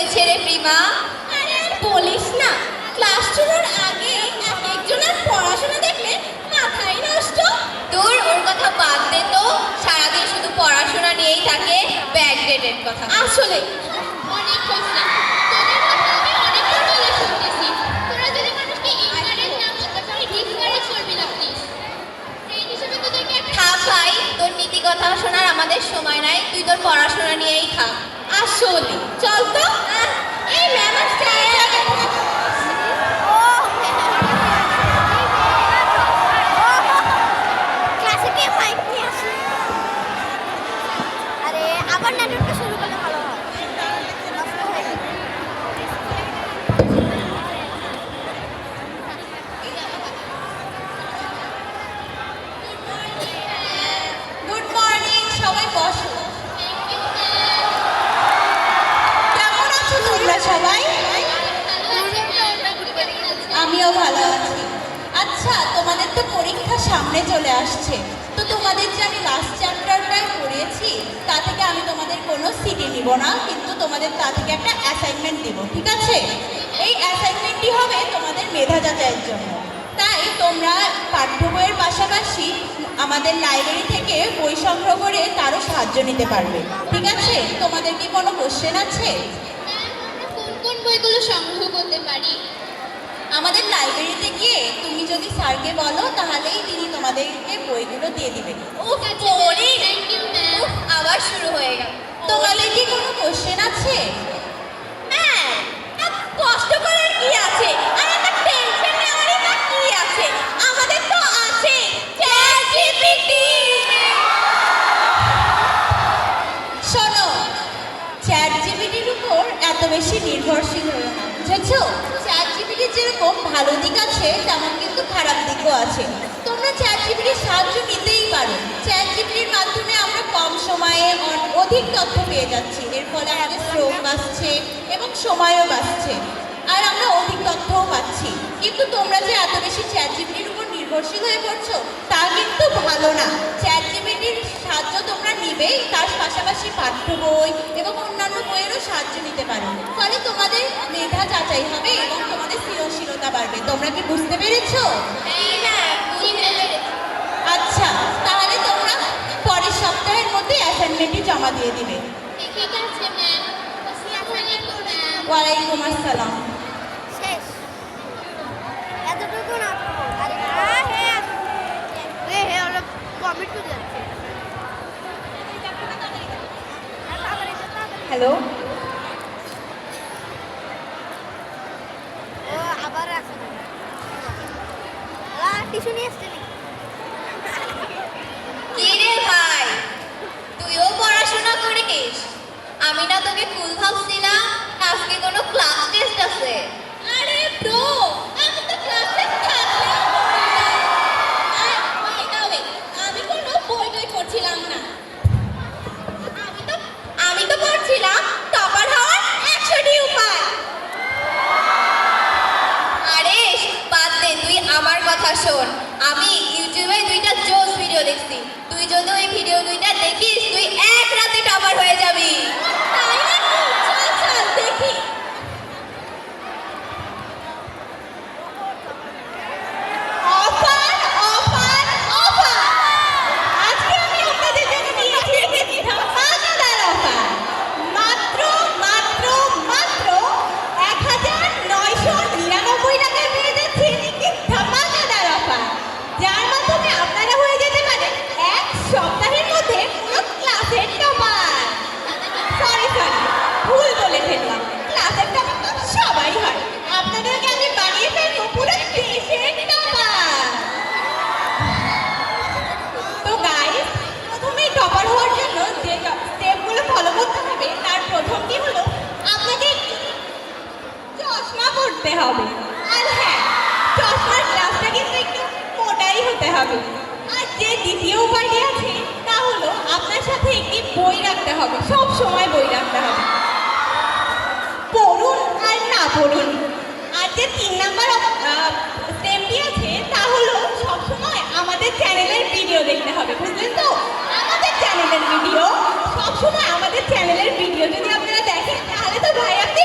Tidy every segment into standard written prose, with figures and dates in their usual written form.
হয়েছে রে প্রিমা? আরে আর বলিস না, ক্লাস শুরুর আগে একজনের পড়াশোনা দেখলে মাথায় নষ্ট। তোর ওর কথা বাদ দে তো, সারাদিন শুধু পড়াশোনা নিয়েই থাকে, ব্যাকডেটেড কথা। আসলে অনেক হয়েছে, তোদের কথা আমি অনেকবার বলে শুনতেছি। তোরা যদি মানুষকে ইনকারেজ না করতে পারি, ডিসকারেজ করবি না প্লিজ। ফ্রেন্ড হিসেবে তোদেরকে একটা থাক ভাই, তোর নীতি কথা শোনার আমাদের সময় নাই, তুই তোর পড়াশোনা নিয়েই থাক। আসলে চল তো। এই ম্যাম আসছে। ক্লাসে কে মাইক নিয়ে আসে? আরে আবার নাটকটা শুরু করলে ভালো হয়। নষ্ট হয়ে গেল। গুড মর্নিং, সবাই বসো। কেমন আছো তোমরা সবাই? আমিও ভালো আছি। আচ্ছা, তোমাদের তো পরীক্ষা সামনে চলে আসছে, তো তোমাদের যে আমি লাস্ট চ্যাপ্টারটাই পড়িয়েছি তা থেকে আমি তোমাদের কোনো সিডি নিব না, কিন্তু তোমাদের তা থেকে একটা অ্যাসাইনমেন্ট দিব, ঠিক আছে? এই অ্যাসাইনমেন্টটি হবে তোমাদের মেধা যাচাইয়ের জন্য। তাই তোমরা পাঠ্য বইয়ের পাশাপাশি আমাদের লাইব্রেরি থেকে বই সংগ্রহ করে তারও সাহায্য নিতে পারবে, ঠিক আছে? তোমাদের কি কোনো কোশ্চেন আছে? আমরা কোন কোন বইগুলো সংগ্রহ করতে পারি? আমাদের লাইব্রেরিতে গিয়ে তুমি যদি স্যারকে বলো তাহলেই তিনি তোমাদেরকে বইগুলো দিয়ে দিবেন। উফ, boring! Thank you ma'am. উফ, আবার শুরু হয়ে গেল। তোমাদের কি কোনো কোশ্চেন আছে? হ্যাঁ, এত কষ্ট করার কি আছে? আর এত টেনশন নেওয়ারই বা কি আছে? আমাদের তো আছে ChatGPT! শোনো, চ্যাটজিপিটির উপর এত বেশি নির্ভরশীল হয়ে না, বুঝেছো? চ্যাটজিপিটির যেরকম ভালো দিক আছে তেমন কিন্তু খারাপ দিকও আছে। তোমরা চ্যাটজিপিটির সাহায্য নিতেই পারো। চ্যাটজিপিটির মাধ্যমে আমরা কম সময়ে অধিক তথ্য পেয়ে যাচ্ছি, এর ফলে আমাদের শ্রম বাঁচছে এবং সময়ও বাঁচছে, আর আমরা অধিক তথ্যও পাচ্ছি। কিন্তু তোমরা যে এত বেশি চ্যাটজিপিটির উপর নির্ভরশীল হয়ে পড়ছো তা কিন্তু ভালো না। চ্যাটজিপিটির সাহায্য তোমরা নিবেই, তার পাশাপাশি পাঠ্য বই এবং অন্যান্য বইয়েরও সাহায্য নিতে পারো, ফলে তোমাদের মেধা যাচাই হবে এবং তোমাদের সৃজনশীলতা বাড়বে। তোমরা কি বুঝতে পেরেছো? হ্যাঁ, বুঝতে পেরেছি। আচ্ছা, তাহলে তোমরা পরের সপ্তাহের মধ্যে অ্যাসাইনমেন্টটি জমা দিয়ে দিবে। ঠিক আছে ম্যাম। আসসালামু আলাইকুম ম্যাম। ওয়ালাইকুম আসসালাম। শেষ। এতটুকু না। আরে হ্যাঁ হ্যাঁ। হ্যাঁ ওরা কমেন্ট করে যাচ্ছে। হ্যালো, ও আবার আসে। টিস্যু নিয়ে আসছে নাকি? কি রে ভাই, তুইও পড়াশোনা করিস? আমি না তোকে ফুল ভাবছিলাম, আজকে কোনো ক্লাস টেস্ট আছে। আরে ব্রো, আমি তো ক্লাসে থাকলাম। আর বাই দ্য ওয়ে, আমি কোনো বই টই পড়ছিলাম না। আমি তো পড়ছিলাম টপার হওয়ার 100টি উপায়। আরে বাদ দে, তুই আমার কথা শোন। আমি ইউটিউবে 2টা জোস ভিডিও দেখছি, তুই যদি ওই ভিডিও 2টা দেখিস তুই এক রাতে টপার হয়ে যাবি। তাই নাকি? চল চল দেখি। Offer offer offer! আজকে আমি আপনাদের জন্য নিয়েছি একটি ধামাকাদার অফার। মাত্র মাত্র মাত্র 1999 টাকায় পেয়ে যাচ্ছেন একটি ধামাকাদার অফার, যার মাধ্যমে আপনারা হয়ে যেতে পারেন এক সপ্তাহের মধ্যে পুরো ক্লাসের টপার। সরি সরি, ভুল বলে ফেললাম। ক্লাসের টপার তো সবাই হয়, আপনাদেরকে আমি বানিয়ে ফেলবো পুরো দেশের টপার। তো গাইস, প্রথমেই টপার হওয়ার জন্য যে স্টেপগুলো ফলো করতে হবে তার প্রথমটি হলো আপনাকে চশমা পরতে হবে। আর হ্যাঁ, চশমার গ্লাসটা কিন্তু একটু মোটাই হতে হবে। আর যে দ্বিতীয় উপায়টি আছে তা হলো আপনার সাথে একটি বই রাখতে হবে, সব সময় বই রাখতে হবে, পড়ুন আর না পড়ুন। আর যে 3 নাম্বার স্টেপটি আছে তা হলো সবসময় আমাদের চ্যানেলের ভিডিও দেখতে হবে, বুঝলেন তো? আমাদের চ্যানেলের ভিডিও, সবসময় আমাদের চ্যানেলের ভিডিও যদি আপনারা দেখেন তাহলে তো ভাই আপনি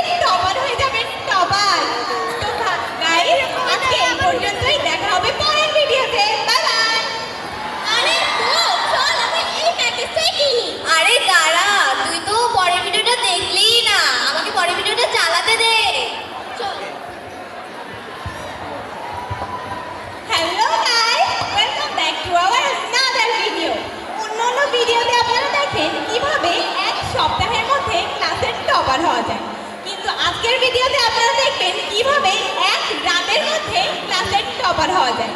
টপার হওয়া যায়। কিন্তু আজকের ভিডিওতে আপনারা দেখবেন কিভাবে এক রাতের মধ্যে ক্লাসের টপার হওয়া যায়।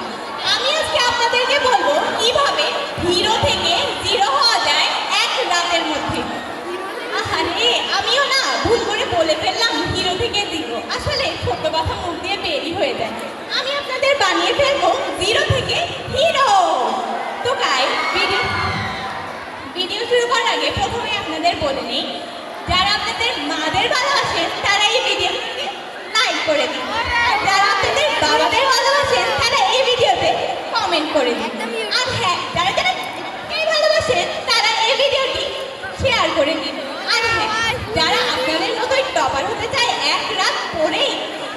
আমি আজকে আপনাদেরকে বলবো কিভাবে হিরো থেকে জিরো হওয়া যায় এক রাতের মধ্যে। আরে আমিও না ভুল করে বলে ফেললাম হিরো থেকে জিরো, আসলে ছোট কথা মুখ দিয়ে বেরি হয়ে যায়। আমি আপনাদের বানিয়ে ফেলবো জিরো থেকে হিরো। তো গাইস ভিডিও শুরু করার আগে প্রথমে আপনাদের বলে নিই, যারা আপনাদের মাদের ভালোবাসেন তারা এই ভিডিওটিকে লাইক করে দিন, আর যারা আপনাদের বাবাদের ভালোবাসেন তারা এই ভিডিওতে কমেন্ট করে দিন, আর হ্যাঁ যারা যারা এই ভালোবাসেন তারা এই ভিডিওটি শেয়ার করে দিন। আর হ্যাঁ যারা আপনাদের মতোই টপার হতে চায় এক রাত পরেই,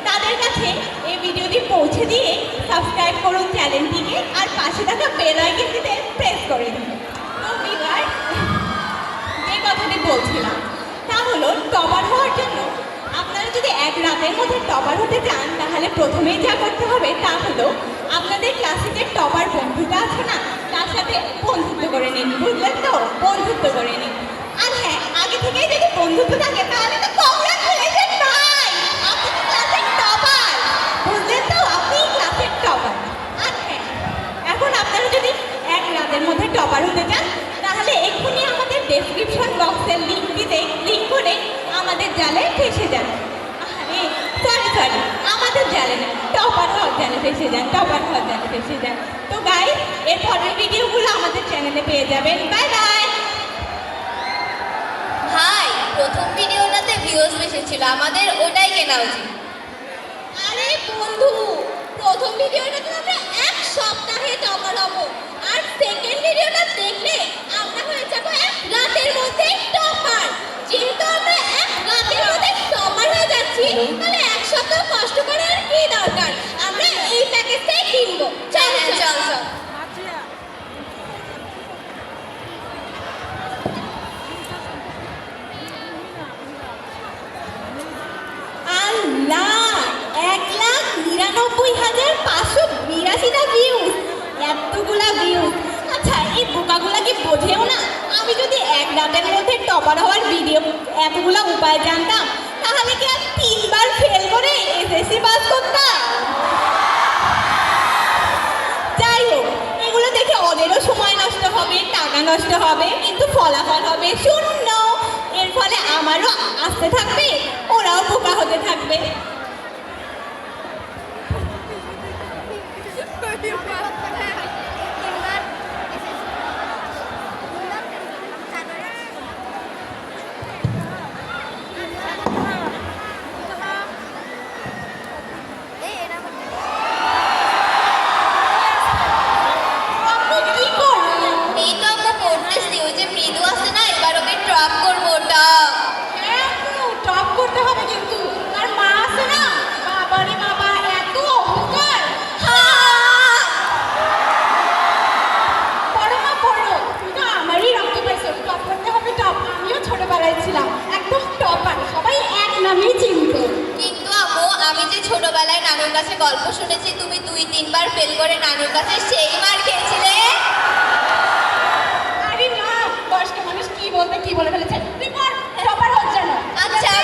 তাদের কাছে এই ভিডিওটি পৌঁছে দিয়ে সাবস্ক্রাইব করুন চ্যানেলটিকে, আর পাশে থাকা বেল আইকনটিতে প্রেস করে দিন। তো ভিউয়ার্স, যে কথাটি বলছিলাম তা হলো টপার হওয়ার জন্য আপনারা যদি এক রাতের মধ্যে টপার হতে চান, তাহলে প্রথমেই যা করতে হবে তা হলো আপনাদের ক্লাসে যে টপার বন্ধুটা আছে না, তার সাথে বন্ধুত্ব করে নিন, বুঝলেন তো? বন্ধুত্ব করে নিন। আর হ্যাঁ, আগে থেকেই যদি বন্ধুত্ব থাকে তাহলে তো কংগ্রাচুলেশন ভাই, আপনি ক্লাসের টপার, বুঝলেন তো? আপনি ক্লাসের টপার। আর হ্যাঁ, এখন আপনারা যদি এক রাতের মধ্যে টপার হতে চান, তাহলে এক্ষুনি আমাদের ডেসক্রিপশন বক্সের লিঙ্কটিতে ক্লিক করে আমাদের জালে ফেসে যান। আরে সরি, আমাদের জালে না, টপার হওয়ার জালে ফেসে যান, টপার হওয়ার জালে ফেসে যান। তো গাইস, এর পরের ভিডিওগুলো আমাদের চ্যানেলে পেয়ে যাবেন। Bye bye. ভাই, প্রথম ভিডিওটাতে ভিউজ বেশি ছিল, আমাদের ওটাই কেনা উচিত। আরে বন্ধু, প্রথম ভিডিওটা তো আমরা এক সপ্তাহে টপার হবো, আর সেকেন্ড ভিডিওটা দেখলে আমরা হয়ে যাবো এক রাতের মধ্যে টপার। যেহেতু আমরা এক রাতের মধ্যে টপার হয়ে যাচ্ছি, তাহলে এক সপ্তাহ কষ্ট করার কি দরকার, আমরা এই প্যাকেজটাই কিনবো। চল চল। আল্লাহ, 1,99,582টা ভিউজ, এতগুলা ভিউজ। আচ্ছা, এই বোকাগুলা কি বোঝেও না? আমি যদি এক রাতের মধ্যে টপার হওয়ার ভিডিও এতগুলা উপায় জানতাম, তাহলে কি আর 3বার ফেল করে এসএসসি পাস করতাম? যাই হোক, এগুলো দেখে ওদেরও সময় নষ্ট হবে, টাকা নষ্ট হবে, কিন্তু ফলাফল হবে শূন্য। এর ফলে আমারও আসতে থাকবে, ওরাও বোকা হতে থাকবে। আপনি কি করলেন? এই তো আমরা পড়তেছি, ওই যে মৃদু আছে না, এবার ওকে ট্রাপ করবো ওটা। হ্যাঁ, টপ করতে হবে কিন্তু। আর মা আছে না, বাবারে বাবা, এত অহংকার। পড়ো মা, পড়ো, তুমি তো আমারই রক্ত পাইছো, টপ করতে হবে টপ। আমিও ছোটবেলায় ছিলাম একদম টপার, সবাই এক নামেই চিনতো। কিন্তু আপু, আমি যে ছোটবেলায় নানুর কাছে গল্প শুনেছি, তুমি 2-3বার ফেল করে নানুর কাছে সেই মার খেয়েছিলে। আরে না, বয়স্ক মানুষ কি বলবে, কি বলে ফেলেছে। তুই পড়, টপার হচ্ছে না। আচ্ছা।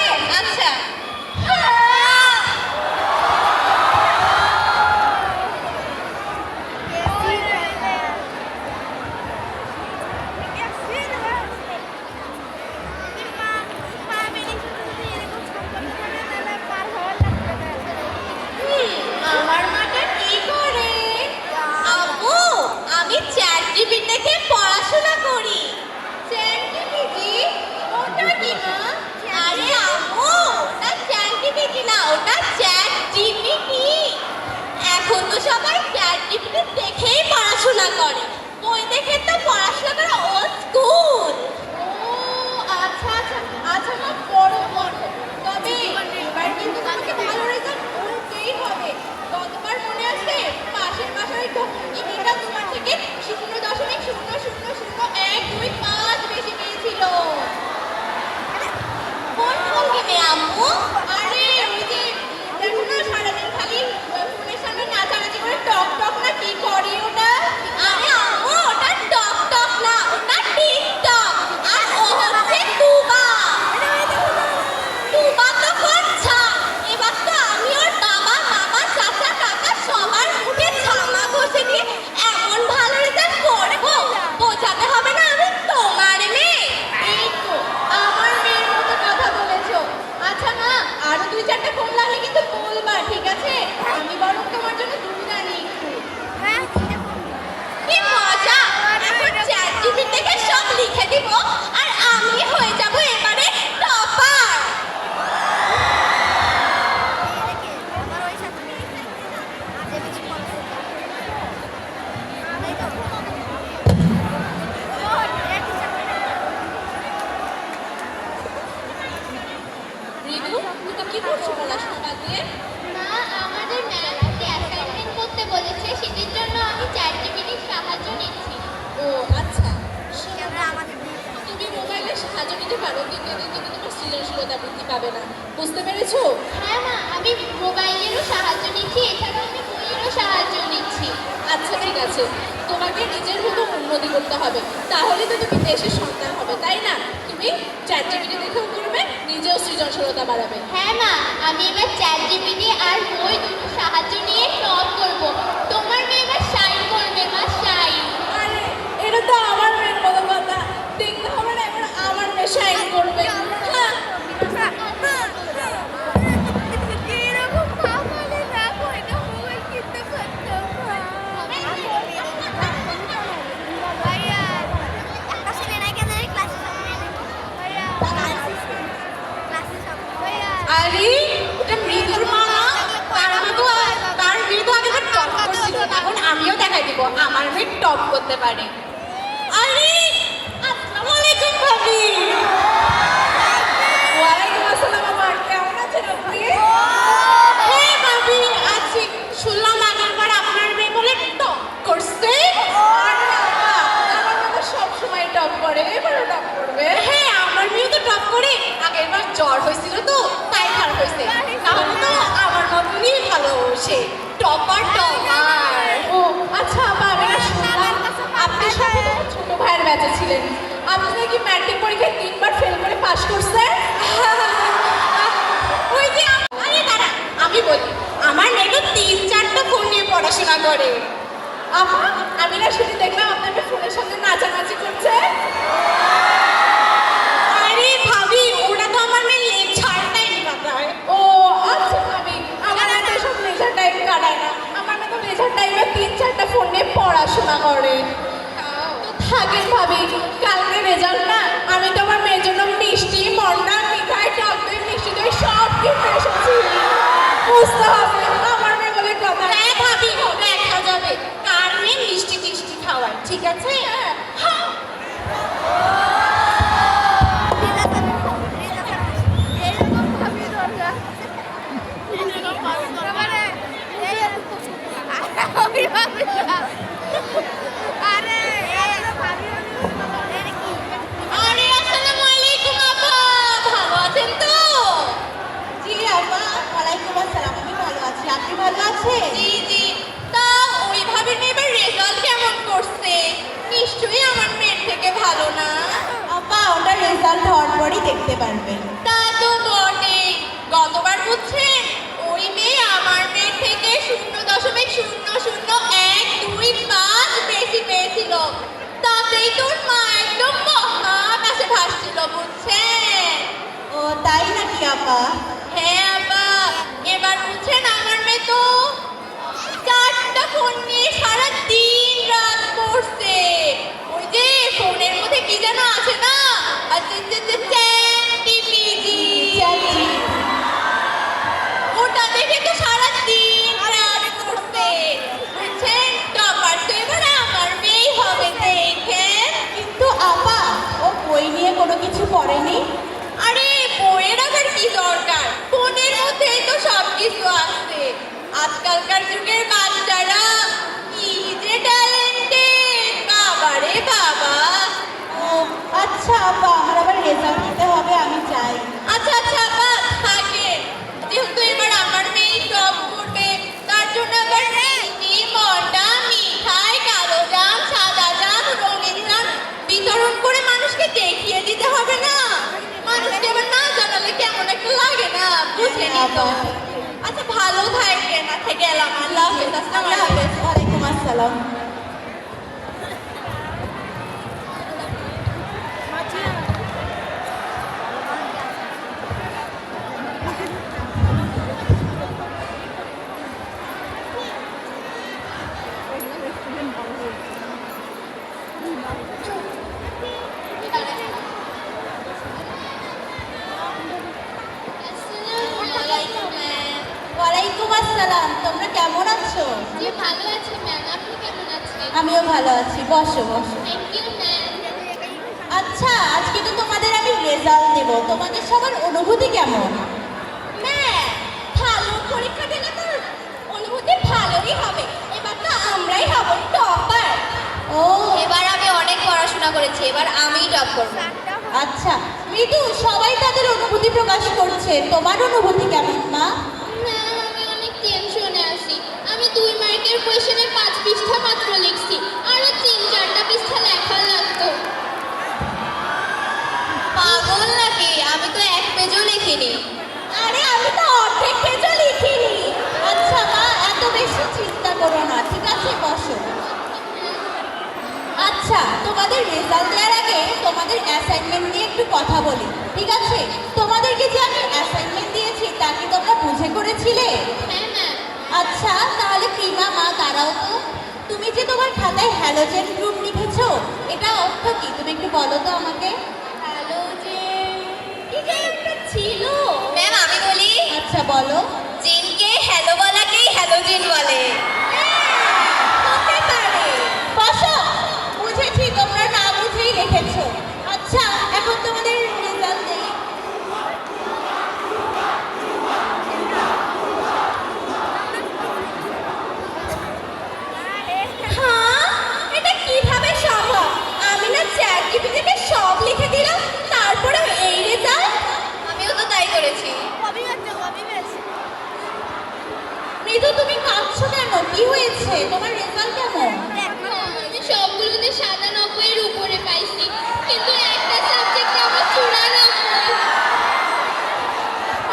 আমার মাটা কি করে? আপু, আমি মৃদু, তুমি কি করছো পড়াশোনা বাদ দিয়ে? মা, আমাদের ম্যাম একটা অ্যাসাইনমেন্ট করতে বলেছে, সেটির জন্য আমি চ্যাটজিপিটির সাহায্য নিচ্ছি। ও আচ্ছা, আমাদের তুমি মোবাইলে সাহায্য নিতে পারো, কিন্তু এতে কিন্তু তোমার সৃজনশীলতা বৃদ্ধি পাবে না। বুঝতে পেরেছো? হ্যাঁ মা, আমি মোবাইলেরও সাহায্য নিচ্ছি, এছাড়াও আমি বইয়েরও সাহায্য নিচ্ছি। আচ্ছা ঠিক আছে, তোমাকে নিজের মতো উন্নতি করতে হবে, তাহলে তো তুমি দেশের সন্তান হবে, তাই না? তুমি চ্যাটজিপিটি দেখেও করবে, নিজেও সৃজনশীলতা বাড়াবে। হ্যাঁ মা, আমি এবার চ্যাটজিপিটি আর বই দুটো সাহায্য নিয়ে টপ করব। তোমার মেয়ে এবার শাইন করবে মা, শাইন। আরে এটা তো আমার মেয়ের মতো কথা, দেখতে হবে না এবার আমার মেয়ে শাইন করবে। হ্যাঁ, এরকম না বলে দেখো, এটা মোবাইল কিনতে পারতাম ভাইয়া একটা ছেলে নাই কেন ক্লাসে ভাইয়া ক্লাসে সব ভাইয়া আরে এটা মৃদুর মা না? তার মৃদু আগে টপ করছিল, এখন আমিও দেখাই দিব আমার মেয়ে টপ করতে পারে। আরে আসসালামু আলাইকুম ভাবি। ওয়ালাইকুম আসসালাম আমা, কেমন আছেন আপনি? হ্যাঁ ভাবি, আছি। শুনলাম আগেরবার আপনার মেয়ে বলে টপ করছে। আরে আপা, আমার মেয়ে তো সবসময় টপ করে, এবারও টপ করবে। হ্যাঁ, আমার মেয়ে তো টপ করে। আগেরবার জ্বর হয়েছিল তো, তাই খারাপ হয়েছে। তাহলে তো আমার মতনই ভালো, সে টপার টপার। ও আচ্ছা আপা, আমি না শুনলাম আপনি সবাই ছোট ভাইয়ের ব্যাচে ছিলেন, আপনি নাকি ম্যাট্রিক পরীক্ষায় 3 বার ফেল করে পাশ করছেন। ওই যে আরে দাঁড়া, আমি বলি আমার মেয়ে তো 3-4টা ফোন নিয়ে পড়াশোনা করে। আপা, আমি না শুধু দেখলাম আপনার মেয়ে ফোনের সামনে নাচানাচি করছে। আরে ভাবি, ওটা তো আমার মেয়ে লেকচার টাইম কাটায়। ও আচ্ছা ভাবি, আমার মেয়ে তো সব লেকচার টাইম কাটায় না, আমার মেয়ে তো লেকচার টাইমে 3-4টা ফোন নিয়ে পড়াশোনা করে। তো থাকেন ভাবি, কালকে রেজাল্ট না, আমি তো আমার মেয়ের জন্য মিষ্টি, মন্ডা, মিঠাই, টক দই, মিষ্টি দই সব কিনে এসেছি। বুঝতে হবে আমার মেয়ে বলে কথা। হ্যাঁ ভাবি, দেখা যাবে কার মেয়ে মিষ্টি টিষ্টি খাওয়ায়, ঠিক আছে? হ্যাঁ। এরকম ভাবি দরকার মানে আমি ভাবি না। আরে ভাবি আরে আসসালামু আলাইকুম আপা, ভালো আছেন তো? জি আপা, ওয়ালাইকুম আসসালাম, আমি ভালো আছি, আপনি ভালো আছেন? জি জি। তা ওই ভাবির মেয়ে এবার রেজাল্ট কেমন করছে? নিশ্চয়ই আমার মেয়ের থেকে ভালো না? আপা, ওটা রেজাল্ট হওয়ার পরই দেখতে পারবেন। তা তো বটেই, গতবার বুঝছেন ওই মেয়ে আমার মেয়ের থেকে 0.00125 বেশি পেয়েছিল, তাতেই তোর মা একদম মহাকাশে ভাসছিল, বুঝছেন? ও তাই নাকি আপা? হ্যাঁ আপা, এবার বুঝছেন আমার মেয়ে তো 4টা ফোন নিয়ে সারা দিন রাত পড়ছে। ওই যে ফোনের মধ্যে কি যেন আছে না, ওটা দেখে তো সারা দিন রাত পড়ছে, বুঝছেন? টপার তো এবার আমার মেয়েই হবে দেখেন। কিন্তু আপা, ও বই নিয়ে কোনো কিছু পড়েনি। আরে বইয়ের আবার কি দরকার, ফোনের মধ্যেই তো সব কিছু আছে। আজকালকার যুগের বাচ্চারা কি যে ট্যালেন্টেড, বাবারে বাবা। ও আচ্ছা আপা, আমার আবার রেজাল্ট দিতে হবে, আমি যাই। আচ্ছা আচ্ছা আপা, থাকে। যেহেতু এবার আমার মেয়ে টপ করবে, তার জন্য আবার মিষ্টি, মন্ডা, মিঠাই, কালো জাম, সাদা জাম, রঙিন জাম বিতরণ করে মানুষকে দেখিয়ে দিতে হবে না? মানুষকে আবার না জানালে কেমন একটা লাগে না, বুঝেনি তো? আচ্ছা ভালো থাকবেন, আচ্ছা গেলাম, আল্লাহ হাফেজ। আসসালামু আলাইকুম। ওয়ালাইকুম আসসালাম। ওয়ালাইকুম আসসালাম, তোমরা কেমন আছো? জি ভালো আছি ম্যাম, আপনি কেমন আছেন? আমিও ভালো আছি, বসো বসো। Thank you ma'am. আচ্ছা, আজকে তো তোমাদের আমি রেজাল্ট দেব, তোমাদের সবার অনুভূতি কেমন? ও এবার আমি অনেক পড়াশোনা করেছি, এবার আমিই টপ করবো। আচ্ছা মৃদু, সবাই তাদের অনুভূতি প্রকাশ করছে, তোমার অনুভূতি কেমন মা? ম্যাম, আমি অনেক টেনশনে আছি। আমি 2 মার্কের কোয়েশ্চেনে 5 পৃষ্ঠা মাত্র লিখছি, আরো 3-4টা পৃষ্ঠা লেখা লাগতো। পাগল নাকি? আমি তো 1 পেজও লিখিনি। আরে আমি তো অর্ধেক পেজও লিখিনি। আচ্ছা মা, এত বেশি চিন্তা করো না, ঠিক আছে, বসো। আচ্ছা, তোমাদের রেজাল্ট দেওয়ার আগে তোমাদের অ্যাসাইনমেন্ট নিয়ে একটু কথা বলি, ঠিক আছে? তোমাদেরকে যে আমি অ্যাসাইনমেন্ট দিয়েছি তা কি তোমরা বুঝে করেছিলে? হ্যাঁ ম্যাম। আচ্ছা, তাহলে প্রিমা মা দাঁড়াও তো। তুমি যে তোমার খাতায় হ্যালোজেন গ্রুপ লিখেছো, এটা অর্থ কি? তুমি একটু বলো তো আমাকে। হ্যালোজেন কি যে একটা ছিল। ম্যাম আমি বলি, আচ্ছা বলো। জিনকে হ্যালো বলাকেই হ্যালোজেন বলে। হতে পারে। বসো, বুঝেছি তোমরা না বুঝেই লিখেছো। আচ্ছা, এখন তোমাদের রেজাল্ট দেই। হ্যাঁ, এটা কিভাবে সম্ভব? আমি না চ্যাট জিপিটিতে সব লিখে দিলাম, তারপরে এই রেজাল্ট। আমিও তো তাই করেছি। কবি হচ্ছে কবি বেশ মৃদু, তুমি কাঁদছো কেন? কি হয়েছে? তোমার রেজাল্ট কেমন? আমি সবগুলোতে 97 এর উপরে পাইছি, কিন্তু একটা সাবজেক্টে আমার 94।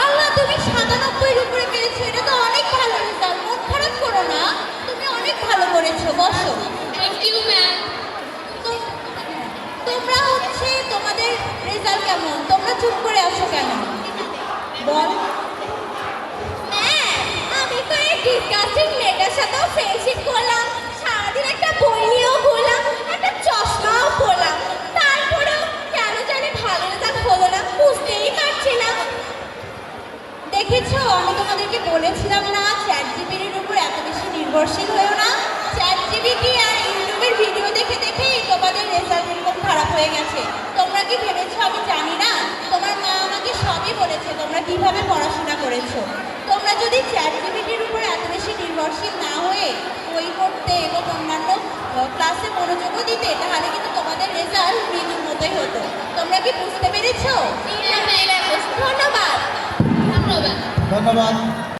আল্লাহ, তুমি 97 এর উপরে পেয়েছো, এটা তো অনেক ভালো রেজাল্ট। মন খারাপ করো না, তুমি অনেক ভালো করেছো। বসো। Thank you ma'am. তোমরা হচ্ছে তোমাদের রেজাল্ট কেমন? তোমরা চুপ করে আছো কেন? বল। আমি তো এই ডিসকাস্টিং মেয়েটার সাথেও ফ্রেন্ডশিপ করলাম, সারাদিন একটা বই নিয়েও ঘুরলাম, একটা চশমাও পরলাম, তারপরেও কেন জানি ভালো রেজাল্ট হলো না, বুঝতেই পারছি না। দেখেছো, আমি তোমাদেরকে বলেছিলাম না চ্যাট জিপিটির উপর এত বেশি নির্ভরশীল হয়েও না। চ্যাট জিপিটি আর ইউটিউবের ভিডিও দেখে দেখেই তোমাদের রেজাল্ট এরকম খারাপ হয়ে গেছে। তোমরা কি ভেবেছো আমি জানি না? তোমার মা আমাকে সবই বলেছে তোমরা কিভাবে পড়াশোনা করেছো। তোমরা যদি চ্যাট জিপিটির উপর এত বেশি নির্ভরশীল না হয়ে বই পড়তে এবং অন্যান্য ক্লাসে মনোযোগও দিতে, তাহলে কিন্তু তোমাদের রেজাল্ট মৃদুর মতোই হতো। তোমরা কি বুঝতে পেরেছো? ধন্যবাদ। ধন্যবাদ। ধন্যবাদ।